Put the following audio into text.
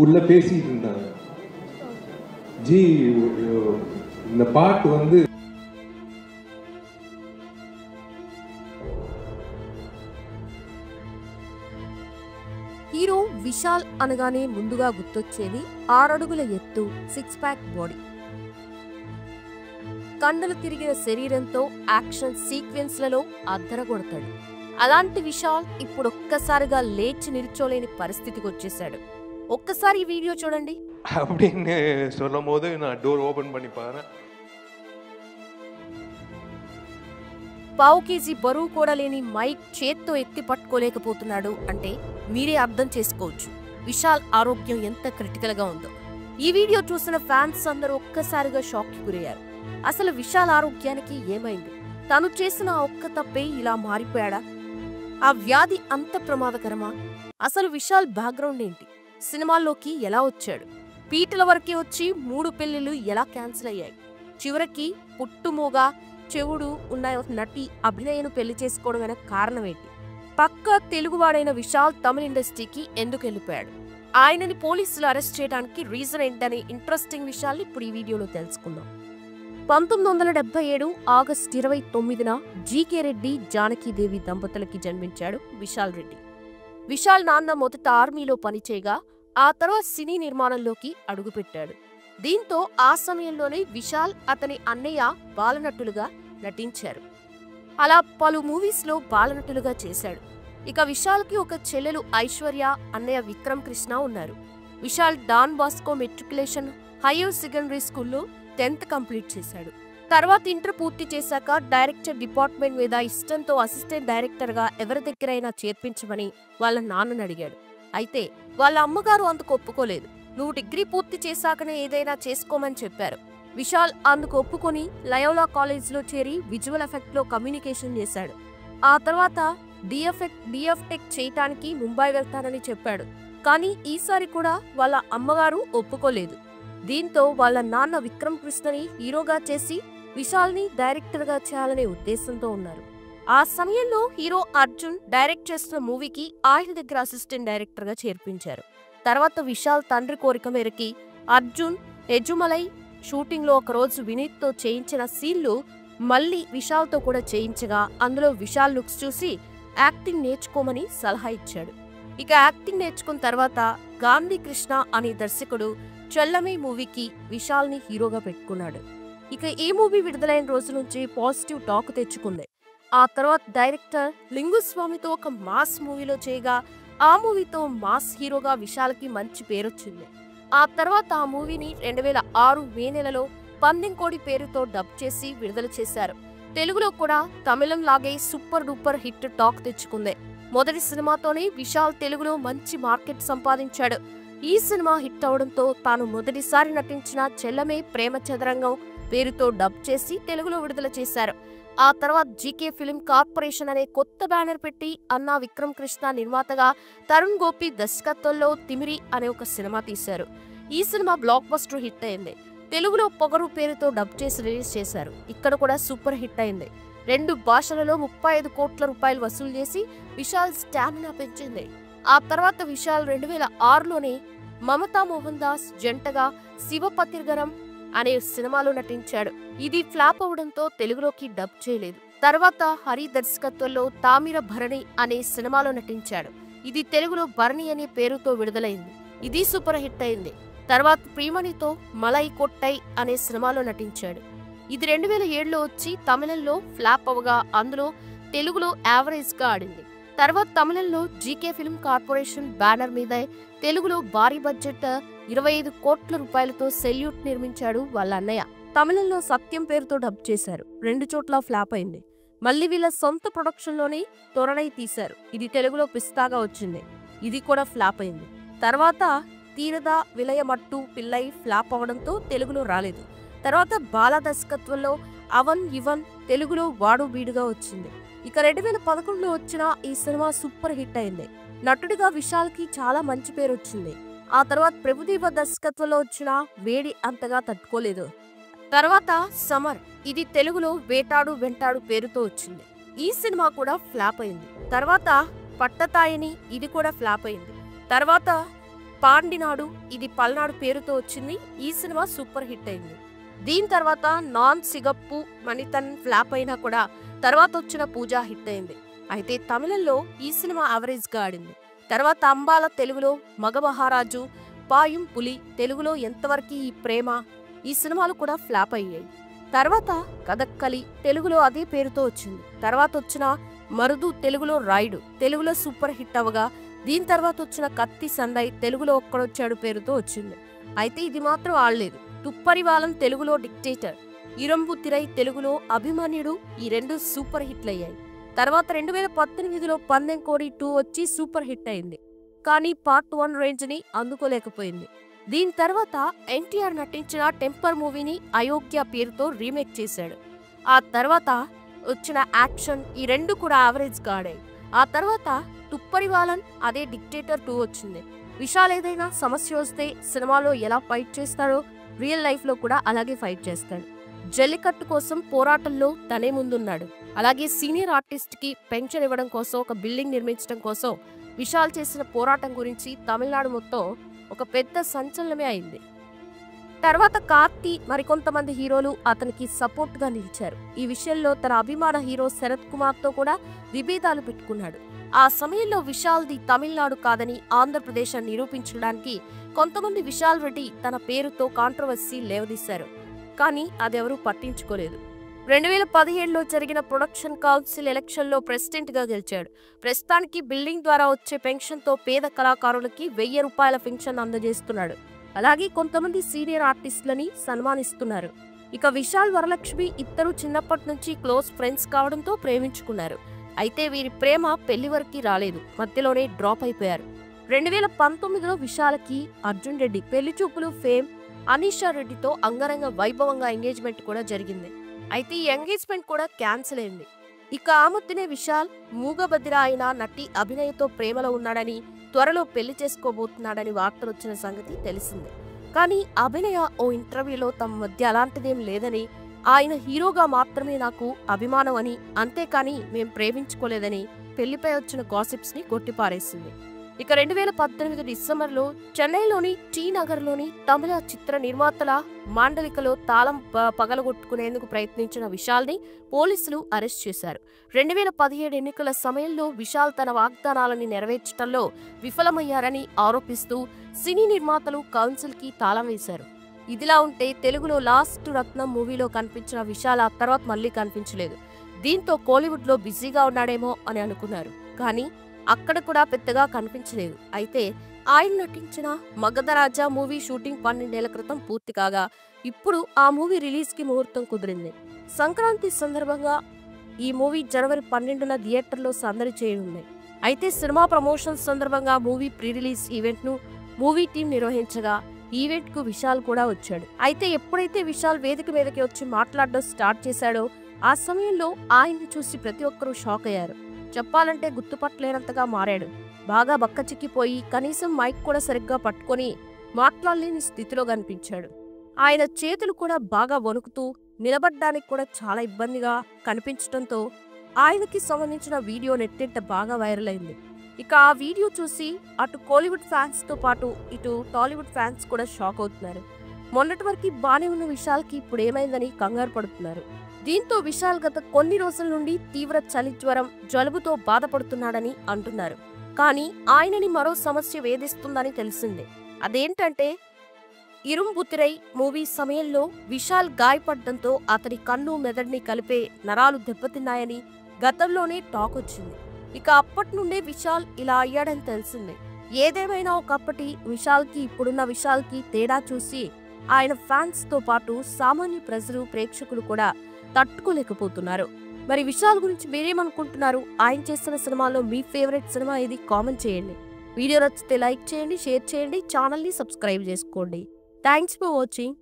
உள்ள பேசிட்டு இருந்தாங்க. ஜி இந்த பாட்டு வந்து హీరో విశాల్ అనగానే ముందుగా గుర్తొచ్చేది 6 అడుగుల ఎత్తు, 6 ప్యాక్ బాడీ, కండలు తిరిగిన శరీరంతో యాక్షన్ సీక్వెన్స్లలో అద్దరగొడతాడు. అలాంటి విశాల్ ఇప్పుడు ఒక్కసారిగా లేచి నిల్చోలేని పరిస్థితికి వచ్చేసాడు. ఒక్కసారి ఈ వీడియో చూడండి. அப்படின்னு சொல்லும் போது நான் டோர் ஓபன் பண்ணி பாறேன். పావు కేజీ బరువు కూడా లేని మైక్ చేత్తో ఎత్తి పట్టుకోలేకపోతున్నాడు అంటే మీరే అర్థం చేసుకోవచ్చు విశాల్ ఆరోగ్యం ఎంత క్రిటికల్ గా ఉందో. ఈ వీడియో చూసిన ఫ్యాన్స్ అందరూ ఒక్కసారిగా షాక్ కి గురయ్యారు. అసలు విశాల్ ఆరోగ్యానికి ఏమైంది? తను చేసిన ఆ ఒక్క తప్పే ఇలా మారిపోయాడా? ఆ వ్యాధి అంత ప్రమాదకరమా? అసలు విశాల్ బ్యాక్గ్రౌండ్ ఏంటి? సినిమాల్లోకి ఎలా వచ్చాడు? పీటల వరకే వచ్చి 3 పెళ్లిళ్లు ఎలా క్యాన్సిల్ అయ్యాయి? చివరికి పుట్టుమోగా చెవుడు ఉన్న నటి అభినయను పెళ్లి చేసుకోవడం వెనక కారణం ఏంటి? పక్కా తెలుగువాడైన విశాల్ తమిళ ఇండస్ట్రీకి ఎందుకు వెళ్ళిపోయాడు? ఆయనని పోలీసులు అరెస్ట్ చేయడానికి రీజన్ ఏంటనే ఇంట్రెస్టింగ్ విషయాల్ని ఇప్పుడు ఈ వీడియోలో తెలుసుకుందాం. 1977 ఆగస్టు 29న జీకే రెడ్డి, జానకీదేవి దంపతులకి జన్మించాడు విశాల్ రెడ్డి. విశాల్ నాన్న మొదట ఆర్మీలో పనిచేయగా ఆ తర్వాత సినీ నిర్మాణంలోకి అడుగుపెట్టాడు. దీంతో ఆ సమయంలోనే విశాల్ అతని అన్నయ్య బాలనటులుగా నటించారు. అలా పలు మూవీస్లో బాలనటులుగా చేశాడు. ఇక విశాల్కి ఒక చెల్లెలు ఐశ్వర్య, అన్నయ్య విక్రమ్ కృష్ణ ఉన్నారు. Vishal Don Bosco matriculation higher secondary స్కూల్లో 10th కంప్లీట్ చేశాడు. తర్వాత ఇంటర్ పూర్తి చేశాక డైరెక్టర్ డిపార్ట్మెంట్ మీద ఇష్టంతో అసిస్టెంట్ డైరెక్టర్గా ఎవరి దగ్గరైనా చేర్పించమని వాళ్ళ నాన్నని అడిగాడు. అయితే వాళ్ళ అమ్మగారు అందుకు ఒప్పుకోలేదు. నువ్వు డిగ్రీ పూర్తి చేశాకనే ఏదైనా చేసుకోమని చెప్పారు. విశాల్ అందుకు ఒప్పుకొని లయోలా కాలేజ్లో చేరి విజువల్ ఎఫెక్ట్లో కమ్యూనికేషన్ చేశాడు. ఆ తర్వాత డిఎఫ్టెక్ చేయటానికి ముంబై వెళ్తానని చెప్పాడు. కానీ ఈసారి కూడా వాళ్ళ అమ్మగారు ఒప్పుకోలేదు. దీంతో వాళ్ళ నాన్న విక్రమ్ కృష్ణని హీరోగా చేసి విశాల్ని డైరెక్టర్గా చేయాలనే ఉద్దేశంతో ఉన్నారు. ఆ సమయంలో హీరో అర్జున్ డైరెక్ట్ చేస్తున్న మూవీకి ఆయన దగ్గర అసిస్టెంట్ డైరెక్టర్గా చేర్పించారు. తర్వాత విశాల్ తండ్రి కోరిక మేరకి అర్జున్ ఎజుమలై షూటింగ్లో ఒకరోజు వినీత్తో చేయించిన సీన్లు మళ్లీ విశాల్తో కూడా చేయించగా అందులో విశాల్ లుక్స్ చూసి యాక్టింగ్ నేర్చుకోమని సలహా ఇచ్చాడు. ఇక యాక్టింగ్ నేర్చుకున్న తర్వాత గాంధీ కృష్ణ అనే దర్శకుడు చెల్లమే మూవీకి విశాల్ని హీరోగా పెట్టుకున్నాడు. ఇక ఈ మూవీ విడుదలైన రోజు నుంచి పాజిటివ్ టాక్ తెచ్చుకుంది. ఆ తర్వాత డైరెక్టర్ లింగుస్వామితో ఒక మాస్ మూవీలో చేయగా ఆ మూవీతో మాస్ హీరోగా విశాల్కి మంచి పేరొచ్చింది. ఆ తర్వాత ఆ మూవీని 2006 మే నెలలో పందెంకోడి పేరుతో డబ్ చేసి విడుదల చేశారు. తెలుగులో కూడా తమిళం లాగే సూపర్ డూపర్ హిట్ టాక్ తెచ్చుకుంది. మొదటి సినిమాతోనే విశాల్ తెలుగులో మంచి మార్కెట్ సంపాదించాడు. ఈ సినిమా హిట్ అవడంతో తాను మొదటిసారి నటించిన చెల్లమే ప్రేమ చదరంగం పేరుతో డబ్ చేసి తెలుగులో విడుదల చేశారు. ఆ తర్వాత జీకే ఫిల్మ్ కార్పొరేషన్ అనే కొత్త బ్యానర్ పెట్టి అన్నా విక్రమ్ కృష్ణ నిర్మాతగా తరుణ్ గోపి దర్శకత్వంలో తిమిరి అనే ఒక సినిమా తీశారు. ఈ సినిమా బ్లాక్ బస్టర్ హిట్ అయింది. తెలుగులో పొగరు పేరుతో డబ్ చేసి రిలీజ్ చేశారు. ఇక్కడ కూడా సూపర్ హిట్ అయింది. 2 భాషలలో 35 కోట్ల రూపాయలు వసూలు చేసి విశాల్ స్టామినా పెంచింది. ఆ తర్వాత విశాల్ 2006లోనే మమతా మోహన్ దాస్ జంటగా శివపతిర్గరం అనే సినిమాలో నటించాడు. ఇది ఫ్లాప్ అవడంతో తెలుగులోకి డబ్ చేయలేదు. తర్వాత హరి దర్శకత్వంలో తామిర భరణి అనే సినిమాలో నటించాడు. ఇది తెలుగులో భరణి అనే పేరుతో విడుదలైంది. ఇది సూపర్ హిట్ అయింది. తర్వాత ప్రియమణితో మలై కొట్టై అనే సినిమాలో నటించాడు. ఇది 2007లో వచ్చి తమిళంలో ఫ్లాప్ అవగా అందులో తెలుగులో యావరేజ్ గా ఆడింది. తర్వాత తమిళంలో జీకే ఫిల్మ్ కార్పొరేషన్ బ్యానర్ మీద తెలుగులో భారీ బడ్జెట్ 25 కోట్ల రూపాయలతో సెల్యూట్ నిర్మించాడు వాళ్ళ అన్నయ్య. తమిళంలో సత్యం పేరుతో డబ్ చేశారు. 2 చోట్ల ఫ్లాప్ అయింది. మళ్ళీ వీళ్ళ సొంత ప్రొడక్షన్లోనే తొరణై తీశారు. ఇది తెలుగులో పిస్తాగా వచ్చింది. ఇది కూడా ఫ్లాప్ అయింది. తర్వాత తీరదా విలయమట్టు పిల్లై ఫ్లాప్ అవడంతో తెలుగులో రాలేదు. తర్వాత బాలా దర్శకత్వంలో అవన్ ఇవన్ తెలుగులో వాడు బీడుగా వచ్చింది. ఇక 2011లో వచ్చిన ఈ సినిమా సూపర్ హిట్ అయింది. నటుడిగా విశాల్కి చాలా మంచి పేరు వచ్చింది. ఆ తర్వాత ప్రభుదేవ దర్శకత్వంలో వచ్చిన వేడి అంతగా తట్టుకోలేదు. తర్వాత సమర్, ఇది తెలుగులో వేటాడు వెంటాడు పేరుతో వచ్చింది. ఈ సినిమా కూడా ఫ్లాప్ అయింది. తర్వాత పట్టతాయని, ఇది కూడా ఫ్లాప్ అయింది. తర్వాత పాండినాడు ఇది పల్నాడు పేరుతో వచ్చింది. ఈ సినిమా సూపర్ హిట్ అయింది. దీని తర్వాత నాన్ సిగప్పు మణితన్ ఫ్లాప్ అయినా కూడా తర్వాత వచ్చిన పూజా హిట్ అయింది. అయితే తమిళంలో ఈ సినిమా యావరేజ్ గా ఆడింది. తర్వాత అంబాల తెలుగులో మగమహారాజు, పాయుం పులి తెలుగులో ఎంతవరకు ఈ ప్రేమ ఈ సినిమాలు కూడా ఫ్లాప్ అయ్యాయి. తర్వాత కథక్కలి తెలుగులో అదే పేరుతో వచ్చింది. తర్వాత వచ్చిన మరుదు తెలుగులో రాయుడు తెలుగులో సూపర్ హిట్ అవగా దీని తర్వాత వచ్చిన కత్తి సందై తెలుగులో ఒక్కడొచ్చాడు పేరుతో వచ్చింది. అయితే ఇది మాత్రం ఆడలేదు. తుప్పరివాలం తెలుగులో డిక్టేటర్, ఇరంబు తిరై తెలుగులో అభిమన్యుడు ఈ రెండు సూపర్ హిట్లయ్యాయి. తర్వాత 2018లో పందెం కోడి 2 వచ్చి సూపర్ హిట్ అయింది. కానీ పార్ట్ 1 రేంజ్ ని అందుకోలేకపోయింది. దీని తర్వాత ఎన్టీఆర్ నటించిన టెంపర్ మూవీని అయోగ్య పేరుతో రీమేక్ చేశాడు. ఆ తర్వాత వచ్చిన యాక్షన్ ఈ రెండు కూడా యావరేజ్ గా ఆడాయి. ఆ తర్వాత తుప్పరివాలన్ అదే డిక్టేటర్ 2 వచ్చింది. విశాల్ ఏదైనా సమస్య వస్తే సినిమాలో ఎలా ఫైట్ చేస్తాడో రియల్ లైఫ్ లో కూడా అలాగే ఫైట్ చేస్తాడు. జల్లికట్టు కోసం పోరాటంలో తనే ముందున్నాడు. అలాగే సీనియర్ ఆర్టిస్ట్ కి పెన్షన్ ఇవ్వడం కోసం ఒక బిల్డింగ్ నిర్మించడం కోసం విశాల్ చేసిన పోరాటం గురించి తమిళనాడు మొత్తం ఒక పెద్ద సంచలనమే అయింది. తర్వాత కార్తీ మరికొంతమంది హీరోలు అతనికి సపోర్ట్ గా నిలిచారు. ఈ విషయంలో తన అభిమాన హీరో శరత్ కుమార్ తో కూడా విభేదాలు పెట్టుకున్నాడు. ఆ సమయంలో విశాల్ది తమిళనాడు కాదని ఆంధ్రప్రదేశ్ అని నిరూపించడానికి కొంతమంది విశాల్ రెడ్డి తన పేరుతో కాంట్రవర్సీ లేవదీశారు. కానీ అదెవరూ పట్టించుకోలేదు. 2017లో జరిగిన ప్రొడక్షన్ కౌన్సిల్ ఎలక్షన్లో ప్రెసిడెంట్ గా గెలిచాడు. ప్రస్తుతానికి బిల్డింగ్ ద్వారా వచ్చే పెన్షన్తో పేద కళాకారులకి 1000 రూపాయల పెన్షన్ అందజేస్తున్నాడు. అలాగే కొంతమంది సీనియర్ ఆర్టిస్టులని సన్మానిస్తున్నారు. ఇక విశాల్ వరలక్ష్మి ఇద్దరు చిన్నప్పటి నుంచి క్లోజ్ ఫ్రెండ్స్ కావడంతో ప్రేమించుకున్నారు. అయితే వీరి ప్రేమ పెళ్లి వరకు రాలేదు, మధ్యలోనే డ్రాప్ అయిపోయారు. 2019లో విశాల్కి అర్జున్ రెడ్డి పెళ్లి చూపులు ఫేమ్ అనీషా రెడ్డితో అంగరంగ వైభవంగా ఎంగేజ్మెంట్ కూడా జరిగింది. అయితే ఈ ఎంగేజ్మెంట్ కూడా క్యాన్సిల్ అయింది. ఇక ఆ మధ్యనే విశాల్ మూగబదిర అయిన నటి అభినయతో ప్రేమలో ఉన్నాడని, త్వరలో పెళ్లి చేసుకోబోతున్నాడని వార్తలు వచ్చిన సంగతి తెలిసిందే. కానీ అభినయ ఓ ఇంటర్వ్యూలో తమ మధ్య అలాంటిదేం లేదని, ఆయన హీరోగా మాత్రమే నాకు అభిమానం అని, అంతేకాని మేం ప్రేమించుకోలేదని పెళ్లిపై వచ్చిన గాసిప్స్ ని కొట్టిపారేసింది. ఇక 2018 డిసెంబర్లో చెన్నైలోని టీ నగర్లోని తమిళ చిత్ర నిర్మాతల మాండలికలో తాళం పగలగొట్టుకునేందుకు ప్రయత్నించిన విశాల్ని పోలీసులు అరెస్ట్ చేశారు. 2017 ఎన్నికల సమయంలో విశాల్ తన వాగ్దానాలని నెరవేర్చడంలో విఫలమయ్యారని ఆరోపిస్తూ సినీ నిర్మాతలు కౌన్సిల్కి తాళం వేశారు. ఇదిలా ఉంటే తెలుగులో లాస్ట్ రత్నం మూవీలో కనిపించిన విశాల్ ఆ తర్వాత మళ్లీ కనిపించలేదు. దీంతో కోలీవుడ్ లో బిజీగా ఉన్నాడేమో అని అనుకున్నారు. కానీ అక్కడ కూడా పెద్దగా కనిపించలేదు. అయితే ఆయన నటించిన మగధరాజా మూవీ షూటింగ్ 12 ఏళ్ల క్రితం పూర్తి కాగా ఇప్పుడు ఆ మూవీ రిలీజ్ కి ముహూర్తం కుదిరింది. సంక్రాంతి సందర్భంగా ఈ మూవీ జనవరి 12న థియేటర్లో సందడి చేయనుంది. అయితే సినిమా ప్రమోషన్ సందర్భంగా మూవీ ప్రీ రిలీజ్ ఈవెంట్ ను మూవీ టీం నిర్వహించగా ఈవెంట్ కు విశాల్ కూడా వచ్చాడు. అయితే ఎప్పుడైతే విశాల్ వేదిక మీదకి వచ్చి మాట్లాడడం స్టార్ట్ చేశాడో ఆ సమయంలో ఆయన్ని చూసి ప్రతి ఒక్కరూ షాక్ అయ్యారు. చెప్పాలంటే గుర్తుపట్టలేనంతగా మారాడు. బాగా బక్కచిక్కిపోయి కనీసం మైక్ కూడా సరిగ్గా పట్టుకొని మాట్లాడలేని స్థితిలో కనిపించాడు. ఆయన చేతులు కూడా బాగా వణుకుతూ నిలబడ్డానికి కూడా చాలా ఇబ్బందిగా కనిపించడంతో ఆయనకి సంబంధించిన వీడియో నెట్టింట బాగా వైరల్ అయింది. ఇక ఆ వీడియో చూసి అటు కోలీవుడ్ ఫ్యాన్స్ తో పాటు ఇటు టాలీవుడ్ ఫ్యాన్స్ కూడా షాక్ అవుతున్నారు. మొన్నటి వరకు బానే ఉన్న విశాల్కి ఇప్పుడు ఏమైందని కంగారు పడుతున్నారు. దీంతో విశాల్ గత కొన్ని రోజుల నుండి తీవ్ర చలి జ్వరం, జలుబుతో బాధపడుతున్నాడని అంటున్నారు. కానీ ఆయనని మరో సమస్య వేధిస్తుందని తెలిసింది. అదేంటంటే ఇరుంబుతిరై మూవీ సమయంలో విశాల్ గాయపడడంతో అతని కన్ను మెదడుని కలిపే నరాలు దెబ్బతిన్నాయని గతంలోనే టాక్ వచ్చింది. ఇక అప్పటి నుండే విశాల్ ఇలా అయ్యాడని తెలిసింది. ఏదేమైనా ఒకప్పటి విశాల్కి ఇప్పుడున్న విశాల్కి తేడా చూసి ఆయన ఫ్యాన్స్ తో పాటు సామాన్య ప్రజలు, ప్రేక్షకులు కూడా తట్టుకోలేకపోతున్నారు. మరి విశాల్ గురించి మీరేమనుకుంటున్నారు? ఆయన చేస్తున్న సినిమాలో మీ ఫేవరెట్ సినిమా ఏది? కామెంట్ చేయండి. వీడియో నచ్చితే లైక్ చేయండి, షేర్ చేయండి, ఛానల్ని సబ్స్క్రైబ్ చేసుకోండి. Thanks for watching.